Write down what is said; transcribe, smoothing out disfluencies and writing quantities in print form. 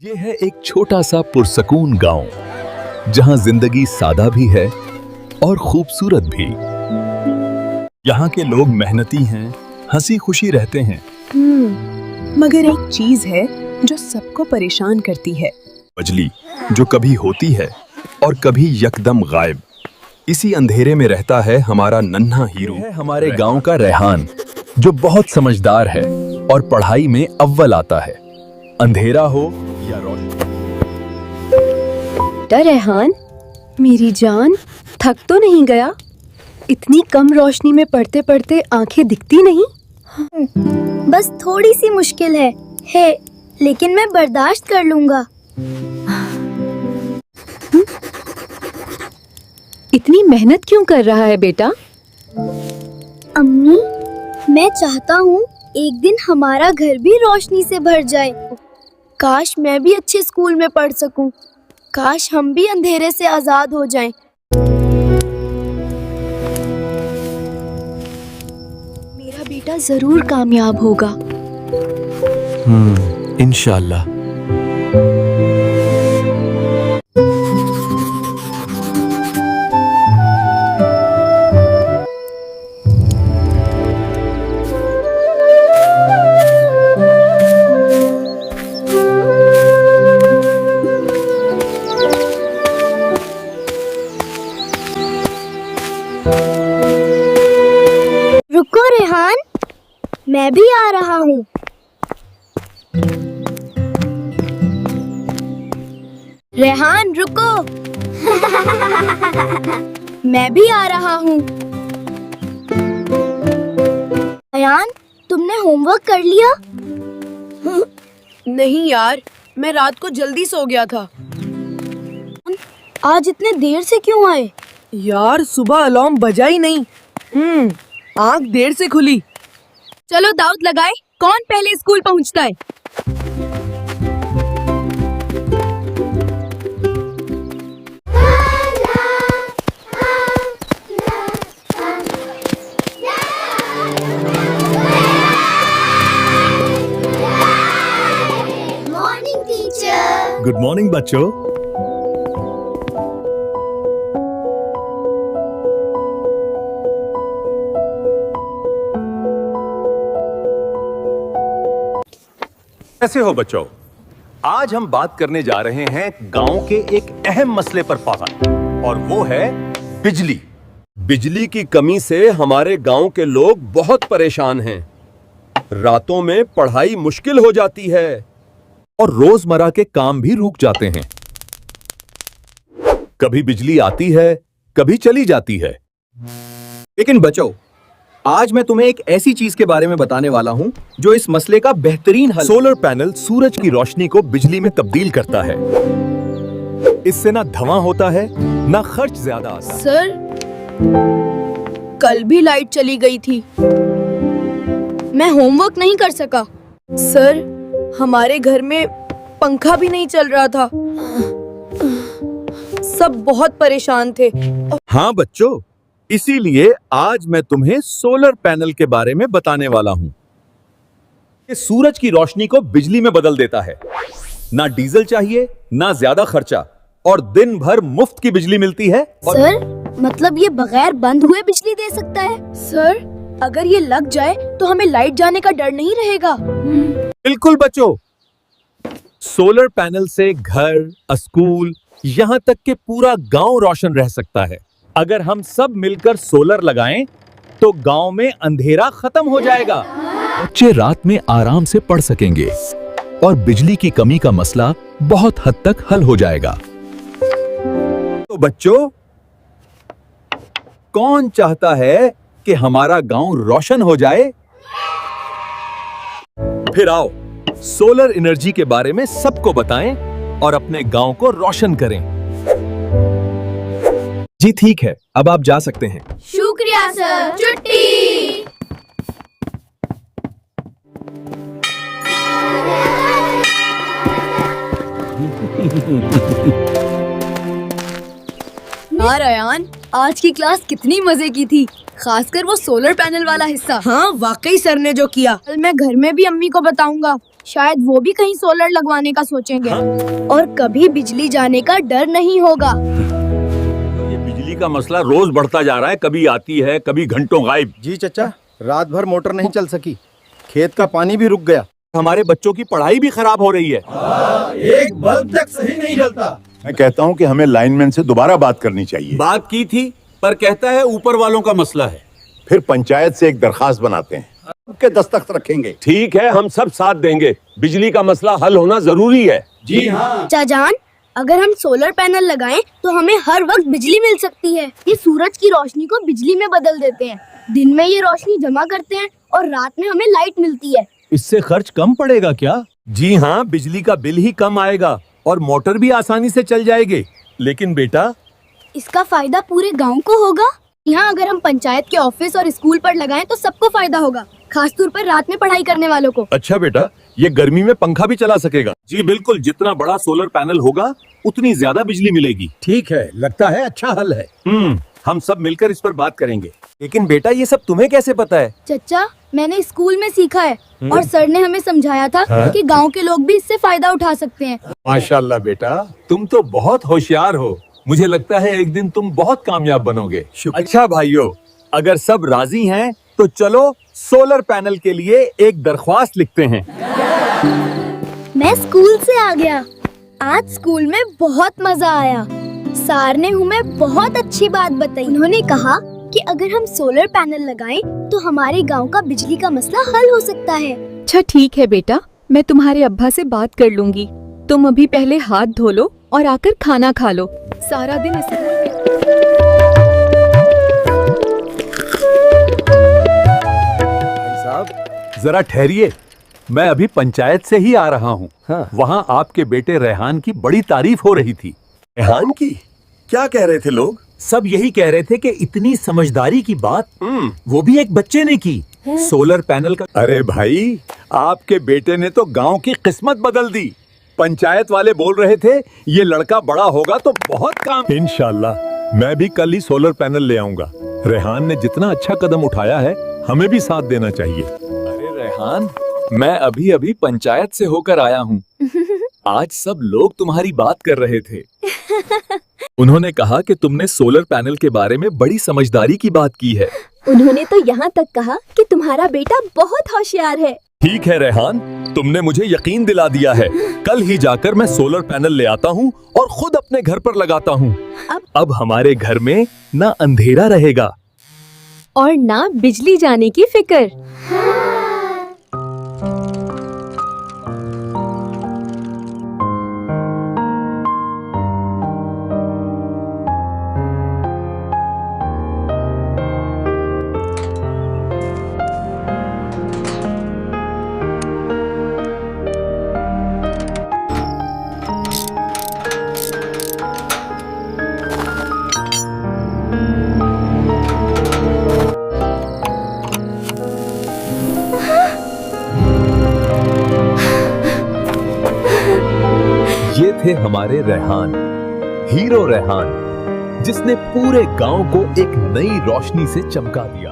ये है एक छोटा सा पुरसकून गांव, जहां जिंदगी सादा भी है और खूबसूरत भी। यहाँ के लोग मेहनती हैं, हंसी खुशी रहते हैं। मगर एक चीज है जो सबको परेशान करती है। बिजली जो कभी होती है और कभी यकदम गायब। इसी अंधेरे में रहता है हमारा नन्हा हीरो, है हमारे गांव का रेहान, जो बहुत समझदार है और पढ़ाई में अव्वल आता है। अंधेरा हो या रोशनी। बेटा रेहान, मेरी जान, थक तो नहीं गया? इतनी कम रोशनी में पढ़ते पढ़ते आंखें दिखती नहीं? बस थोड़ी सी मुश्किल है, लेकिन मैं बर्दाश्त कर लूंगा। इतनी मेहनत क्यों कर रहा है बेटा? अम्मी, मैं चाहता हूँ एक दिन हमारा घर भी रोशनी से भर जाए। काश मैं भी अच्छे स्कूल में पढ़ सकूं। काश हम भी अंधेरे से आजाद हो जाएं। मेरा बेटा जरूर कामयाब होगा। इंशाल्लाह। रुको रेहान, मैं भी आ रहा हूँ। रेहान रुको। मैं भी आ रहा हूँ। रेहान, तुमने होमवर्क कर लिया? नहीं यार, मैं रात को जल्दी सो गया था। आज इतने देर से क्यों आए? यार सुबह अलार्म बजा ही नहीं। आँख देर से खुली। चलो दाऊद लगाए, कौन पहले स्कूल पहुंचता है? Morning teacher. गुड मॉर्निंग बच्चों। कैसे हो बच्चों? आज हम बात करने जा रहे हैं गांव के एक अहम मसले पर फौजन, और वो है बिजली। बिजली की कमी से हमारे गांव के लोग बहुत परेशान हैं। रातों में पढ़ाई मुश्किल हो जाती है और रोजमर्रा के काम भी रुक जाते हैं। कभी बिजली आती है, कभी चली जाती है। लेकिन बच्चों, आज मैं तुम्हें एक ऐसी चीज के बारे में बताने वाला हूं जो इस मसले का बेहतरीन हल। सोलर पैनल सूरज की रोशनी को बिजली में तब्दील करता है। इससे ना धुआं होता है, ना खर्च ज्यादा आता है। सर, कल भी लाइट चली गई थी। मैं होमवर्क नहीं कर सका। सर, हमारे घर में पंखा भी नहीं चल रहा था। सब बहुत परेशान थे। हाँ बच्चों, इसीलिए आज मैं तुम्हें सोलर पैनल के बारे में बताने वाला हूं। ये सूरज की रोशनी को बिजली में बदल देता है। ना डीजल चाहिए, ना ज्यादा खर्चा, और दिन भर मुफ्त की बिजली मिलती है। सर, मतलब ये बगैर बंद हुए बिजली दे सकता है? सर, अगर ये लग जाए तो हमें लाइट जाने का डर नहीं रहेगा। बिल्कुल बच्चों, सोलर पैनल से घर, स्कूल, यहाँ तक के पूरा गांव रोशन रह सकता है। अगर हम सब मिलकर सोलर लगाएं, तो गांव में अंधेरा खत्म हो जाएगा। बच्चे रात में आराम से पढ़ सकेंगे और बिजली की कमी का मसला बहुत हद तक हल हो जाएगा। तो बच्चों, कौन चाहता है कि हमारा गांव रोशन हो जाए? फिर आओ, सोलर एनर्जी के बारे में सबको बताएं और अपने गांव को रोशन करें। जी ठीक है, अब आप जा सकते हैं। शुक्रिया सर, छुट्टी। हाँ रयान, आज की क्लास कितनी मजे की थी, खासकर वो सोलर पैनल वाला हिस्सा। हाँ वाकई सर ने जो किया, कल मैं घर में भी अम्मी को बताऊंगा। शायद वो भी कहीं सोलर लगवाने का सोचेंगे और कभी बिजली जाने का डर नहीं होगा। ये बिजली का मसला रोज बढ़ता जा रहा है, कभी आती है कभी घंटों गायब। जी चचा, रात भर मोटर नहीं चल सकी, खेत का पानी भी रुक गया। हमारे बच्चों की पढ़ाई भी खराब हो रही है। एक बल्ब तक सही नहीं जलता। मैं कहता हूँ कि हमें लाइनमैन से दोबारा बात करनी चाहिए। बात की थी पर कहता है ऊपर वालों का मसला है। फिर पंचायत से एक दरखास्त बनाते हैं, सबके दस्तखत रखेंगे। ठीक है, हम सब साथ देंगे। बिजली का मसला हल होना जरूरी है। जी हाँ। चाचान, अगर हम सोलर पैनल लगाएं तो हमें हर वक्त बिजली मिल सकती है। ये सूरज की रोशनी को बिजली में बदल देते हैं। दिन में ये रोशनी जमा करते हैं और रात में हमें लाइट मिलती है। इससे खर्च कम पड़ेगा क्या? जी हाँ, बिजली का बिल ही कम आएगा और मोटर भी आसानी से चल जाएगी। लेकिन बेटा, इसका फायदा पूरे गांव को होगा। यहाँ अगर हम पंचायत के ऑफिस और स्कूल पर लगाएं तो सबको फायदा होगा, खासतौर पर रात में पढ़ाई करने वालों को। अच्छा बेटा, ये गर्मी में पंखा भी चला सकेगा। जी बिल्कुल, जितना बड़ा सोलर पैनल होगा उतनी ज्यादा बिजली मिलेगी। ठीक है, लगता है अच्छा हल है। हम सब मिलकर इस पर बात करेंगे। लेकिन बेटा, ये सब तुम्हें कैसे पता है? चचा, मैंने स्कूल में सीखा है और सर ने हमें समझाया था कि गांव के लोग भी इससे फायदा उठा सकते हैं। माशाल्लाह बेटा, तुम तो बहुत होशियार हो। मुझे लगता है एक दिन तुम बहुत कामयाब बनोगे। अच्छा भाइयों, अगर सब राजी हैं तो चलो सोलर पैनल के लिए एक दरख्वास्त लिखते हैं। मैं स्कूल से आ गया। आज स्कूल में बहुत मजा आया। सर ने हमें बहुत अच्छी बात बताई। उन्होंने कहा कि अगर हम सोलर पैनल लगाएं तो हमारे गांव का बिजली का मसला हल हो सकता है। अच्छा ठीक है बेटा, मैं तुम्हारे अब्बा से बात कर लूंगी। तुम अभी पहले हाथ धो लो और आकर खाना खा लो। सारा दिन जरा ठहरिए, मैं अभी पंचायत से ही आ रहा हूँ। वहाँ आपके बेटे रेहान की बड़ी तारीफ हो रही थी। रेहान की? क्या कह रहे थे लोग? सब यही कह रहे थे कि इतनी समझदारी की बात वो भी एक बच्चे ने की। सोलर पैनल का। अरे भाई, आपके बेटे ने तो गांव की किस्मत बदल दी। पंचायत वाले बोल रहे थे ये लड़का बड़ा होगा तो बहुत काम। इंशाल्लाह मैं भी कल ही सोलर पैनल ले आऊंगा। रेहान ने जितना अच्छा कदम उठाया है, हमें भी साथ देना चाहिए। अरे रेहान, मैं अभी अभी पंचायत से होकर आया हूँ। आज सब लोग तुम्हारी बात कर रहे थे। उन्होंने कहा कि तुमने सोलर पैनल के बारे में बड़ी समझदारी की बात की है। उन्होंने तो यहाँ तक कहा कि तुम्हारा बेटा बहुत होशियार है। ठीक है रेहान, तुमने मुझे यकीन दिला दिया है। कल ही जाकर मैं सोलर पैनल ले आता हूँ और खुद अपने घर पर लगाता हूँ। अब हमारे घर में ना अंधेरा रहेगा और ना बिजली जाने की फिक्र। ये थे हमारे रेहान, हीरो रेहान, जिसने पूरे गांव को एक नई रोशनी से चमका दिया।